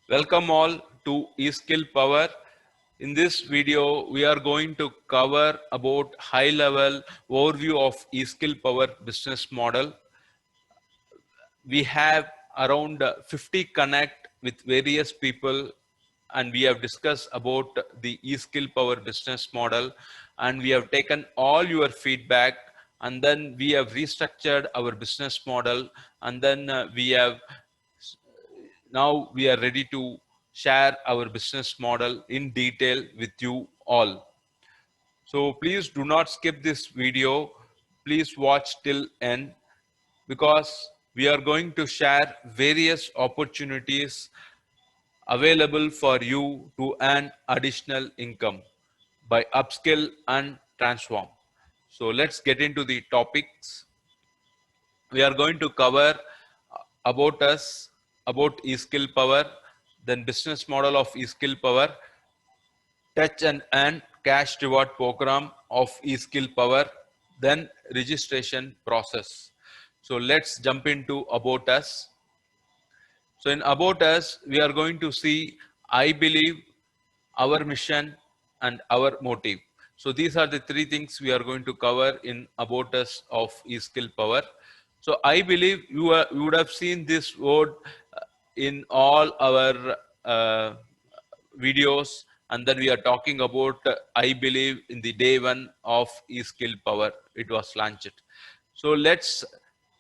Welcome all to eSkill Power. In this video, we are going to cover about high-level overview of eSkill Power business model. We have around 50 connect with various people, and we have discussed about the eSkill Power business model, and we have taken all your feedback, and then we have restructured our business model, and then now we are ready to share our business model in detail with you all. So please do not skip this video. Please watch till end because we are going to share various opportunities available for you to earn additional income by upskill and transform. So let's get into the topics. We are going to cover about us, about eSkill Power, then business model of eSkill Power, touch and earn cash reward program of eSkill Power, then registration process. So let's jump into about us. So in about us, we are going to see, I believe, our mission and our motive. So these are the three things we are going to cover in about us of eSkill Power. So I believe you would have seen this word in all our videos, and then we are talking about I believe in the day one of eSkill Power it was launched. So let's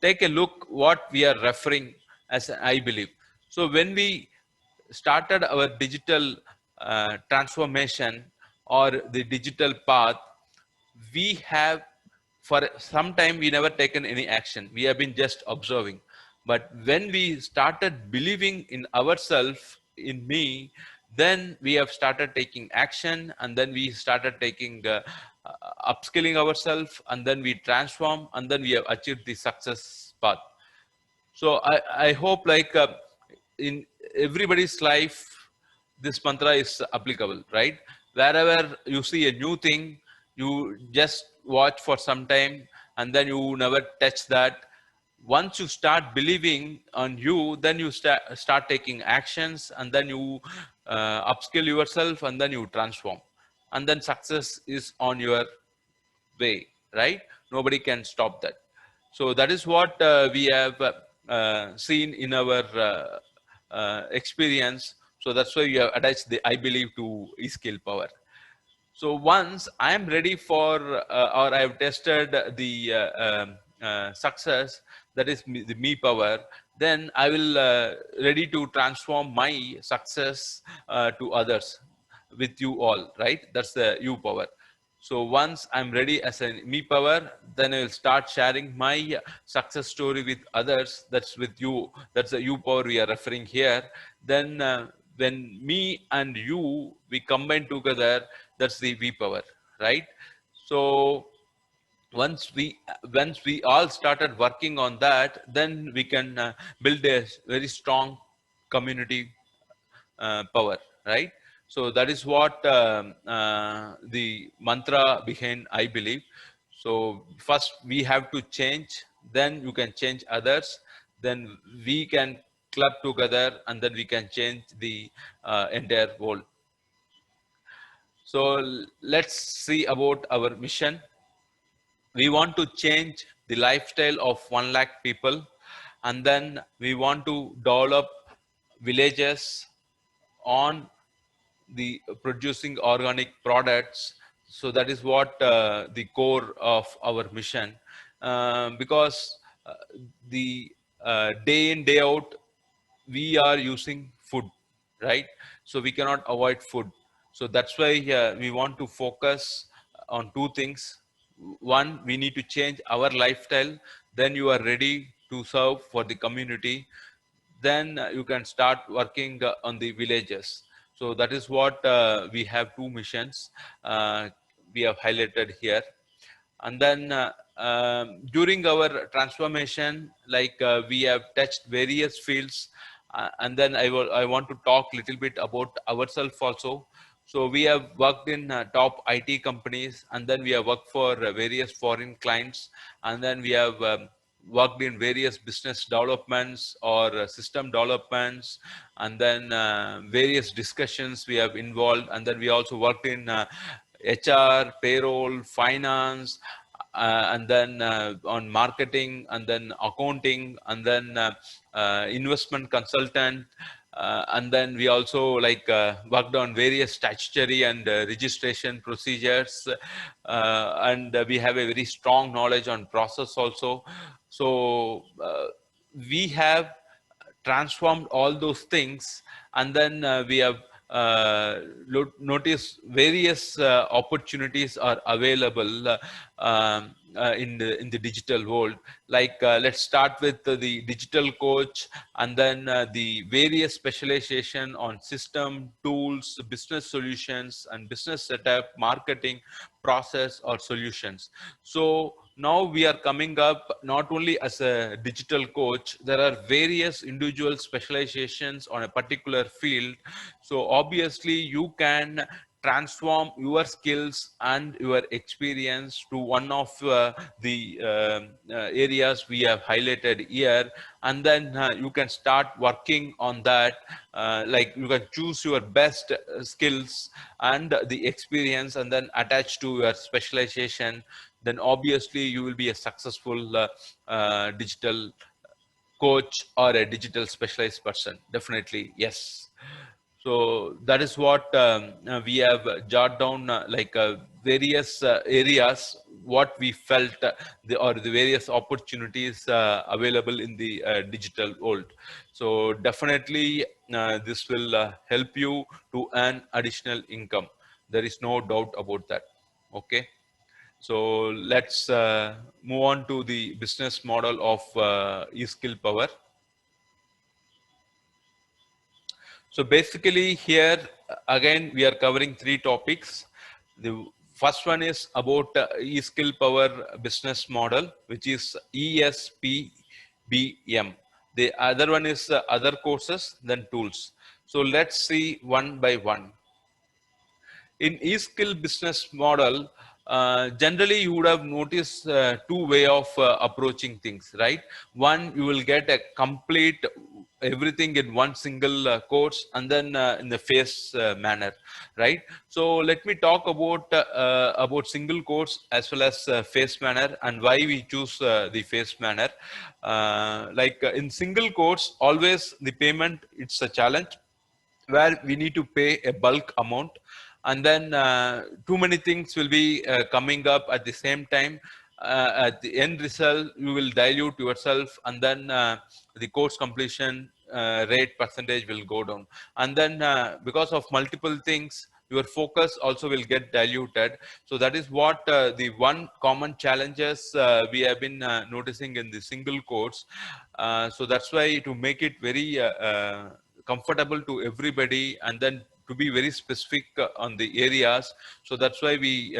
take a look what we are referring as I believe. So when we started our digital transformation or the digital path, we have for some time we never taken any action. We have been just observing. But when we started believing in ourselves, in me, then we have started taking action, and then we started taking upskilling ourselves, and then we transform, and then we have achieved the success path. So I hope like in everybody's life, this mantra is applicable, right? Wherever you see a new thing, you just watch for some time and then you never touch that. Once you start believing on you, then you start taking actions, and then you upskill yourself, and then you transform. And then success is on your way, right? Nobody can stop that. So that is what we have seen in our experience. So that's why we have attached the I believe to eSkill Power. So once I am ready for or I have tested the success, that is the me power, then I will ready to transform my success to others with you all, right? That's the you power. So once I'm ready as a me power, then I will start sharing my success story with others. That's with you. That's the you power we are referring here. Then when me and you we combine together, that's the V power, right? So once we all started working on that, then we can build a very strong community power, right? So that is what the mantra behind I believe. So first we have to change, then you can change others, then we can club together, and then we can change the entire world. So let's see about our mission. We want to change the lifestyle of 1 lakh people, and then we want to develop villages on the producing organic products. So that is what the core of our mission, because the day in day out we are using food, right? So we cannot avoid food. So that's why we want to focus on two things. One, we need to change our lifestyle, then you are ready to serve for the community, then you can start working on the villages. So that is what we have two missions we have highlighted here. And then during our transformation, like we have touched various fields, and then I want to talk little bit about ourselves also. So we have worked in top IT companies, and then we have worked for various foreign clients, and then we have worked in various business developments or system developments, and then various discussions we have involved, and then we also worked in HR, payroll, finance, and then on marketing, and then accounting, and then investment consultant, and then we also worked on various statutory and registration procedures, and we have a very strong knowledge on process also. So we have transformed all those things, and then we have noticed various opportunities are available in the digital world. Let's start with the digital coach, and then the various specialization on system, tools, business solutions, and business setup, marketing, process, or solutions. So now we are coming up not only as a digital coach, there are various individual specializations on a particular field. So obviously you can transform your skills and your experience to one of the areas we have highlighted here, and then you can start working on that. You can choose your best skills and the experience, and then attach to your specialization. Then obviously you will be a successful digital coach or a digital specialized person. Definitely, yes. So that is what we have jotted down, various areas what we felt or the various opportunities available in the digital world. So definitely this will help you to earn additional income. There is no doubt about that. Okay. So let's move on to the business model of eSkill Power. So basically here again we are covering three topics. The first one is about eSkill Power business model, which is ESPBM. The other one is other courses, then tools. So let's see one by one. In eSkill business model, generally you would have noticed two way of approaching things, right? One, you will get a complete everything in one single course, and then in the phase manner, right? So let me talk about single course as well as phase manner, and why we choose the phase manner. In single course, always the payment, it's a challenge where we need to pay a bulk amount, and then too many things will be coming up at the same time. At the end result, you will dilute yourself, and then the course completion rate percentage will go down, and then because of multiple things, your focus also will get diluted. So that is what the one common challenges we have been noticing in the single course. So that's why, to make it very comfortable to everybody, and then to be very specific on the areas, so that's why we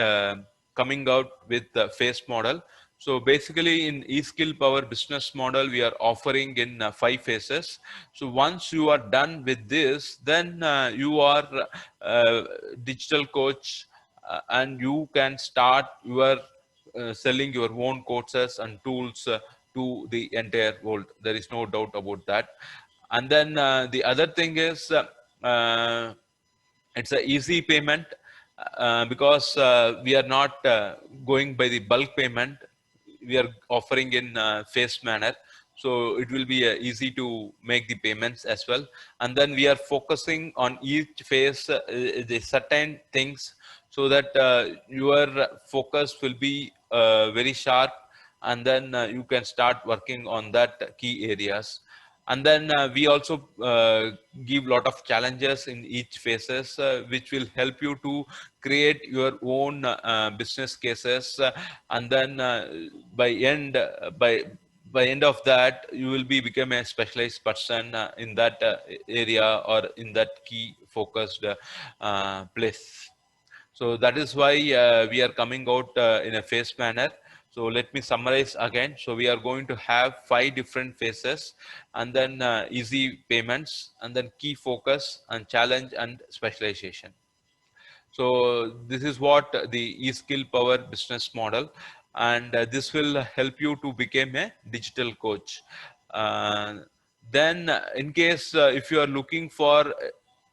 coming out with the phase model. So basically in eSkill Power business model, we are offering in 5 phases. So once you are done with this, then you are digital coach, and you can start your selling your own courses and tools to the entire world. There is no doubt about that. And then the other thing is it's a easy payment, because we are not going by the bulk payment. We are offering in phase manner, so it will be easy to make the payments as well. And then we are focusing on each phase the certain things, so that your focus will be very sharp, and then you can start working on that key areas. And then we also give lot of challenges in each phases, which will help you to create your own business cases, and then by end of that, you will be become a specialized person in that area, or in that key focused place. So that is why we are coming out in a phase manner. So let me summarize again. So we are going to have 5 different phases, and then easy payments, and then key focus, and challenge, and specialization. So this is what the eSkill Power business model. and this will help you to become a digital coach. Uh, then in case if you are looking for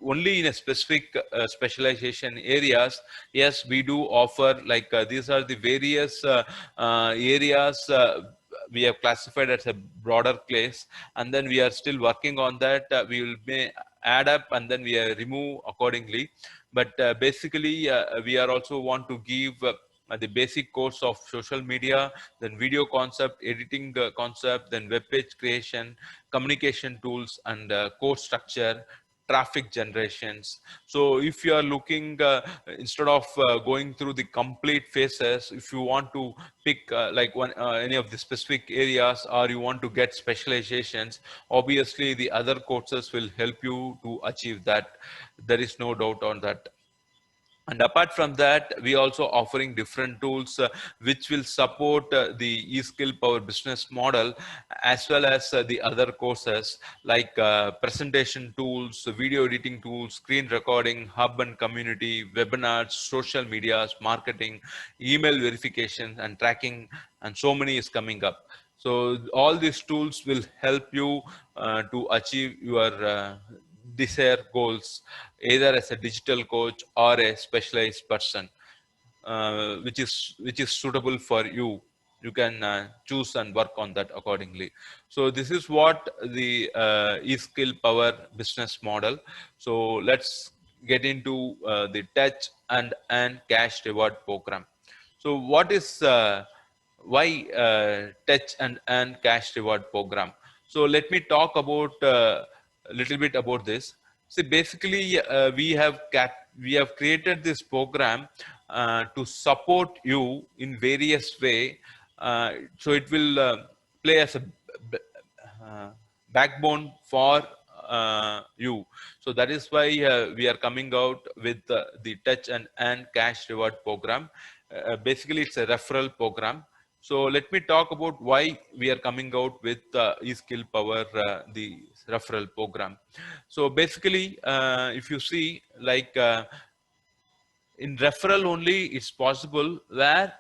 only in a specific specialization areas, yes, we do offer, like these are the various areas we have classified as a broader place, and then we are still working on that. We will may add up and then we remove accordingly, but basically we are also want to give the basic course of social media, then video concept, editing concept, then web page creation, communication tools, and course structure, traffic generations. So if you are looking, instead of going through the complete phases, if you want to pick like one any of the specific areas, or you want to get specializations, obviously the other courses will help you to achieve that. There is no doubt on that. And apart from that, we also offering different tools which will support the eSkill Power business model, as well as the other courses like presentation tools, video editing tools, screen recording, hub and community, webinars, social medias, marketing, email verification and tracking, and so many is coming up. So all these tools will help you to achieve your desired goals, either as a digital coach or a specialized person, which is suitable for you. You can choose and work on that accordingly. So this is what the eSkill Power business model. So let's get into the touch and cash reward program. So what is why touch and cash reward program? So let me talk about a little bit about this. See, basically, we have created this program to support you in various way. So it will play as a uh, backbone for you. So that is why we are coming out with the touch and cash reward program. Basically, it's a referral program. So let me talk about why we are coming out with eSkill Power, the referral program. So basically, if you see, like in referral only, it's possible where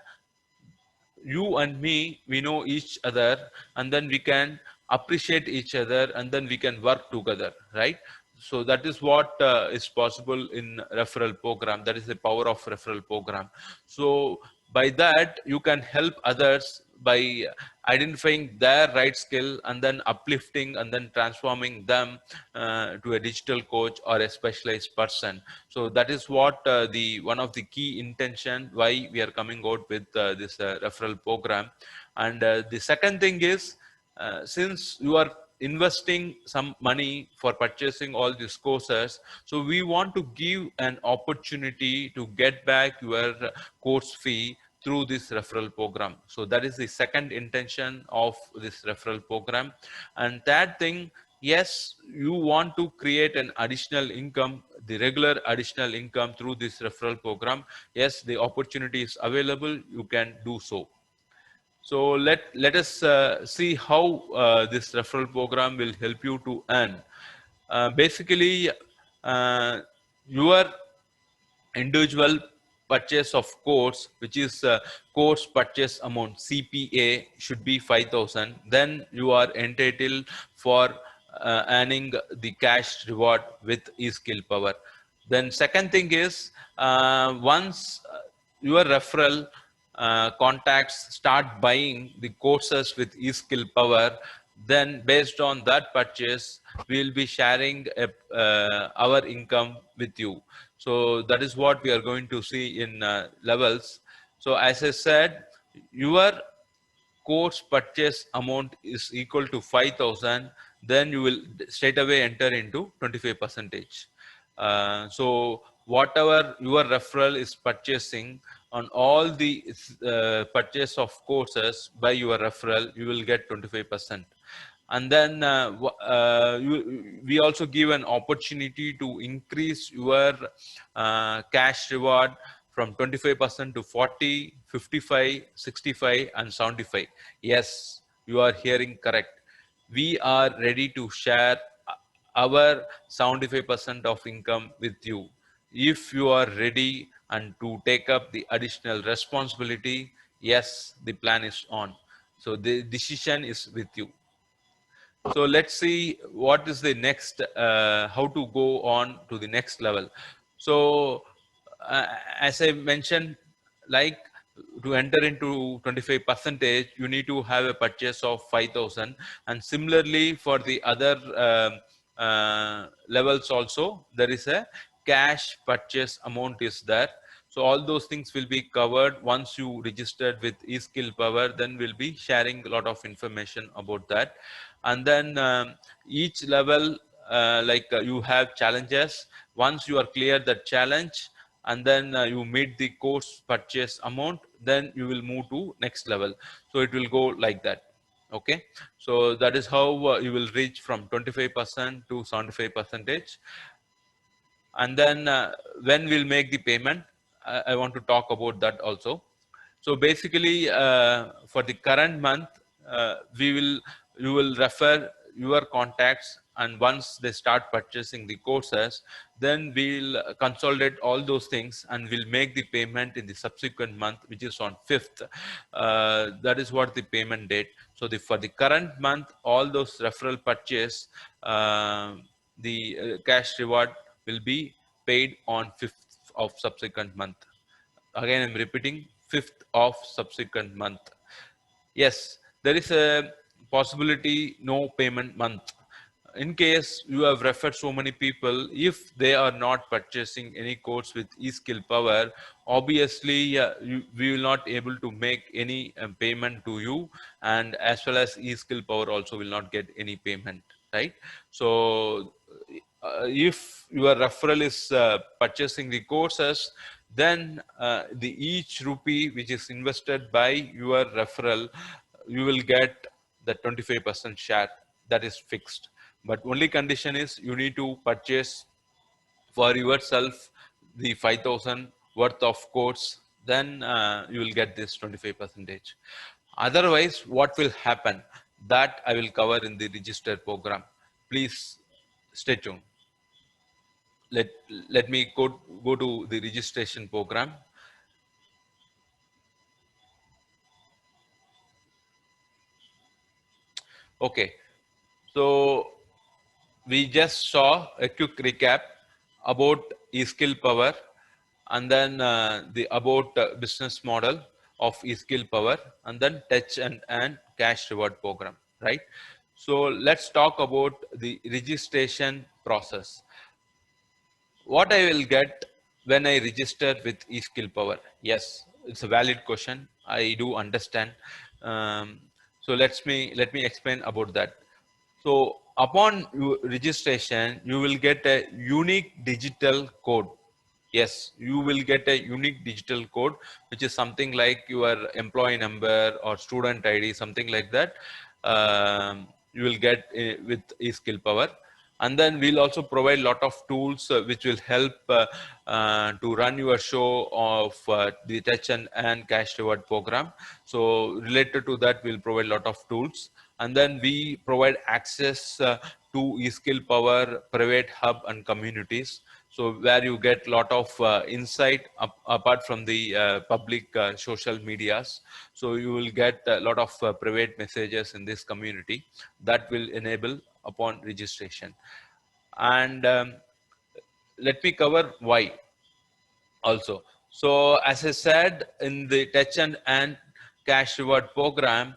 you and me, we know each other, and then we can appreciate each other, and then we can work together, right? So that is what is possible in referral program. That is the power of referral program. So by that, you can help others by identifying their right skill and then uplifting and then transforming them to a digital coach or a specialized person. So that is what the one of the key intention why we are coming out with this referral program. And the second thing is, since you are investing some money for purchasing all these courses, so we want to give an opportunity to get back your course fee through this referral program. So that is the second intention of this referral program. And third thing, yes, you want to create an additional income, the regular additional income through this referral program. Yes, the opportunity is available, you can do so. So let us see how this referral program will help you to earn. Basically, uh, your individual purchase of course, which is course purchase amount CPA, should be 5,000. Then you are entitled for earning the cash reward with eSkill Power. Then second thing is, once your referral contacts start buying the courses with eSkill Power, then based on that purchase, we will be sharing our income with you. So that is what we are going to see in levels. So as I said, your course purchase amount is equal to 5,000, then you will straight away enter into 25 percentage. So whatever your referral is purchasing on all the purchase of courses by your referral, you will get 25%. And then we also give an opportunity to increase your cash reward from 25% to 40, 55, 65, and 75. Yes, you are hearing correct. We are ready to share our 75% of income with you. If you are ready and to take up the additional responsibility, Yes, the plan is on. So the decision is with you. So let's see what is the next, how to go on to the next level. So uh, as I mentioned, like to enter into 25 percentage, you need to have a purchase of 5,000, and similarly for the other levels also, there is a cash purchase amount is there. So all those things will be covered once you registered with eSkill Power. Then we'll be sharing a lot of information about that. And then each level, you have challenges. Once you are clear that challenge, and then you meet the course purchase amount, then you will move to next level. So it will go like that. Okay, so that is how you will reach from 25% to 75 percentage. And then when we'll make the payment, I want to talk about that also. So basically, for the current month, you will refer your contacts, and once they start purchasing the courses, then we'll consolidate all those things and we'll make the payment in the subsequent month, which is on 5th. That is what the payment date. So for the current month, all those referral purchase, the cash reward will be paid on 5th of subsequent month. Again, I'm repeating, 5th of subsequent month. Yes, there is a possibility no payment month. In case you have referred so many people, if they are not purchasing any course with eSkill Power, obviously we will not able to make any payment to you, and as well as eSkill Power also will not get any payment, right? So if your referral is purchasing the courses, then the each rupee which is invested by your referral, you will get the 25% share. That is fixed, but only condition is you need to purchase for yourself the 5,000 worth of course, then you will get this 25 percentage. Otherwise, what will happen, that I will cover in the register program. Please stay tuned. Let me go to the registration program. Okay, so we just saw a quick recap about eSkill Power, and then the about business model of eSkill Power, and then touch and cash reward program, right? So let's talk about the registration process. What I will get when I register with eSkill Power? Yes, it's a valid question. I do understand. Um, so let me explain about that. So upon registration, you will get a unique digital code. Yes, you will get a unique digital code, which is something like your employee number or student ID, something like that. You will get with eSkill Power. And then we'll also provide a lot of tools which will help to run your show of the touch and cash reward program. So related to that, we'll provide a lot of tools. And then we provide access to eSkill Power private hub and communities. So where you get a lot of insight apart from the public social medias. So you will get a lot of private messages in this community that will enable upon registration. And let me cover why also. So as I said, in the touch and cash reward program,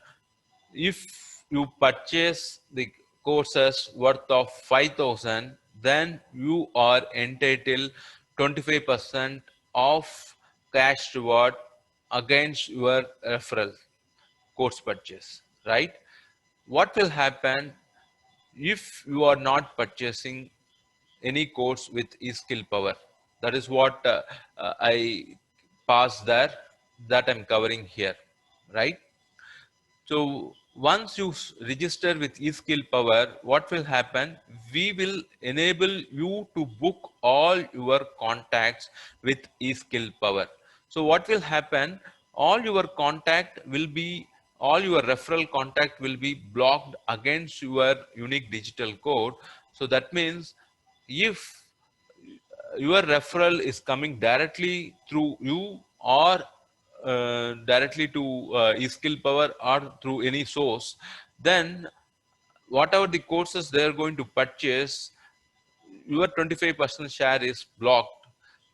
if you purchase the courses worth of 5,000, then you are entitled 25% of cash reward against your referral course purchase, right? What will happen if you are not purchasing any course with eSkill Power? That is what I pass there, that I'm covering here, right? So once you register with eSkill Power, what will happen? We will enable you to book all your contacts with eSkill Power. So what will happen? All your contact will be, all your referral contact will be blocked against your unique digital code. So that means if your referral is coming directly through you, or directly to eSkill Power or through any source, then whatever the courses they are going to purchase, your 25% share is blocked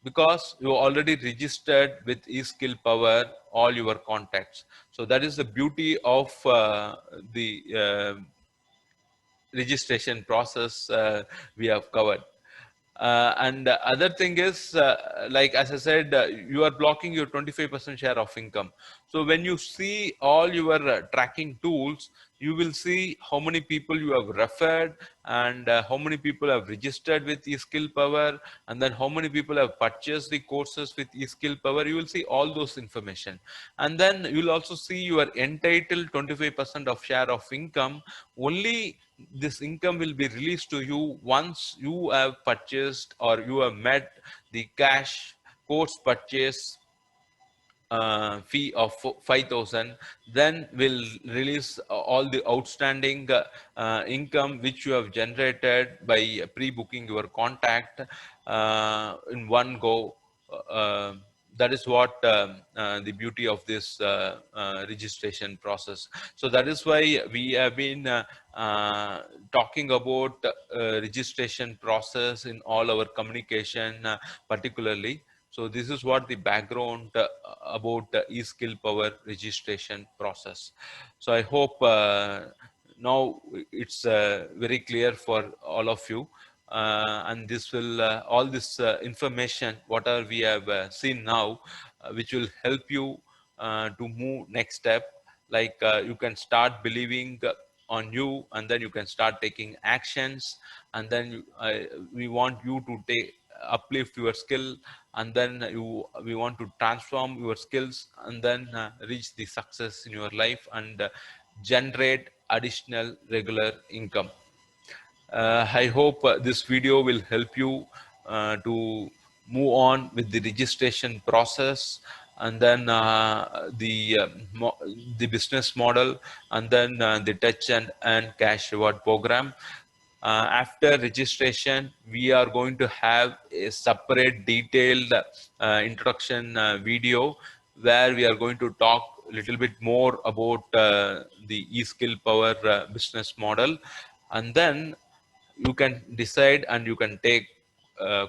because you already registered with eSkill Power all your contacts. So that is the beauty of the registration process we have covered. And the other thing is, like as I said, you are blocking your 25% share of income. So when you see all your tracking tools, you will see how many people you have referred and how many people have registered with eSkill Power, and then how many people have purchased the courses with eSkill Power. You will see all those information, and then you will also see your entitled 25% of share of income. Only this income will be released to you once you have purchased or you have met the cash course purchase fee of 5,000. Then we'll release all the outstanding income which you have generated by pre-booking your contact in one go. uh, that is what the beauty of this registration process. So that is why we have been talking about registration process in all our communication, particularly. So this is what the background about eSkill Power registration process. So I hope now it's very clear for all of you. And this will all this information whatever we have seen now, which will help you to move next step. Like you can start believing on you, and then you can start taking actions, and then we want you to take uplift your skill, and then we want to transform your skills, and then reach the success in your life and generate additional regular income. I hope this video will help you to move on with the registration process, and then the business model, and then the touch and cash reward program. After registration, we are going to have a separate detailed introduction video where we are going to talk a little bit more about the eSkill Power business model, and then you can decide and you can take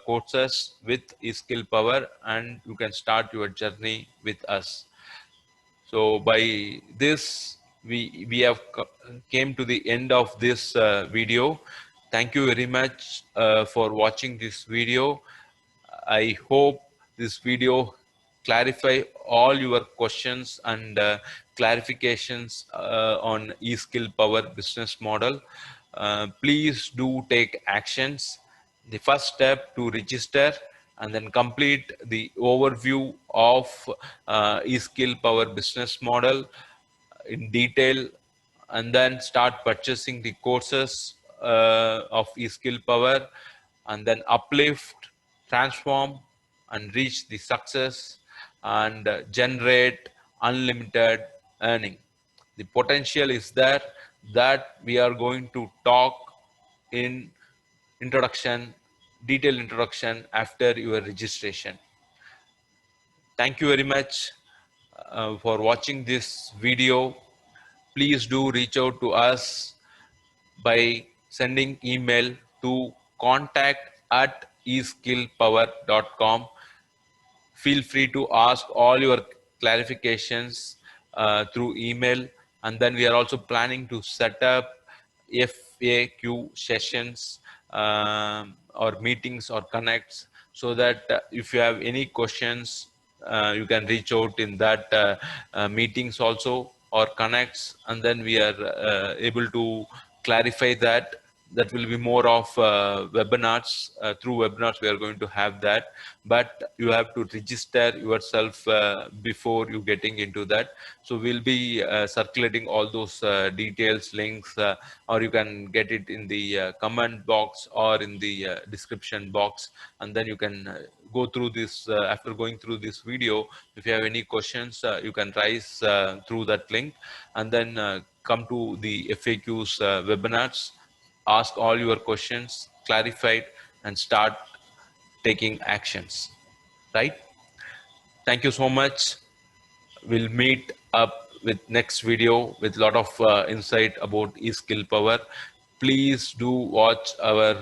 courses with eSkill Power, and you can start your journey with us. So by this, we have came to the end of this video. Thank you very much for watching this video. I hope this video clarify all your questions and clarifications on eSkill Power business model. Please do take actions. The first step to register and then complete the overview of eSkill Power business model in detail, and then start purchasing the courses of eSkill Power, and then uplift, transform, and reach the success, and generate unlimited earning. The potential is there, that we are going to talk in introduction, detailed introduction after your registration. Thank you very much for watching this video. Please do reach out to us by sending email to contact@eskillpower.com. Feel free to ask all your clarifications through email, and then we are also planning to set up FAQ sessions or meetings or connects, so that if you have any questions, you can reach out in that meetings also or connects, and then we are able to clarify that. That will be more of webinars. Through webinars we are going to have that, but you have to register yourself before you getting into that. So we'll be circulating all those details, links, or you can get it in the comment box or in the description box, and then you can go through this. After going through this video, if you have any questions, you can raise through that link, and then come to the FAQs webinars, ask all your questions, clarify it, and start taking actions. Right? Thank you so much. we'll meet up with next video with a lot of insight about e-skill power. Please do watch our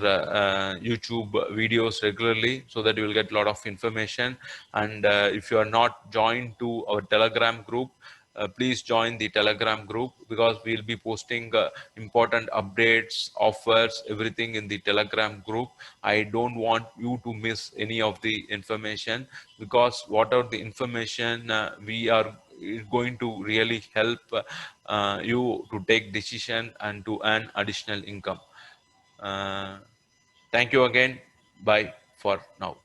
YouTube videos regularly so that you will get a lot of information. And if you are not joined to our Telegram group, please join the Telegram group, because we'll be posting important updates, offers, everything in the Telegram group. I don't want you to miss any of the information, because whatever the information we are going to really help you to take decision and to earn additional income. Uh, Thank you again. Bye for now.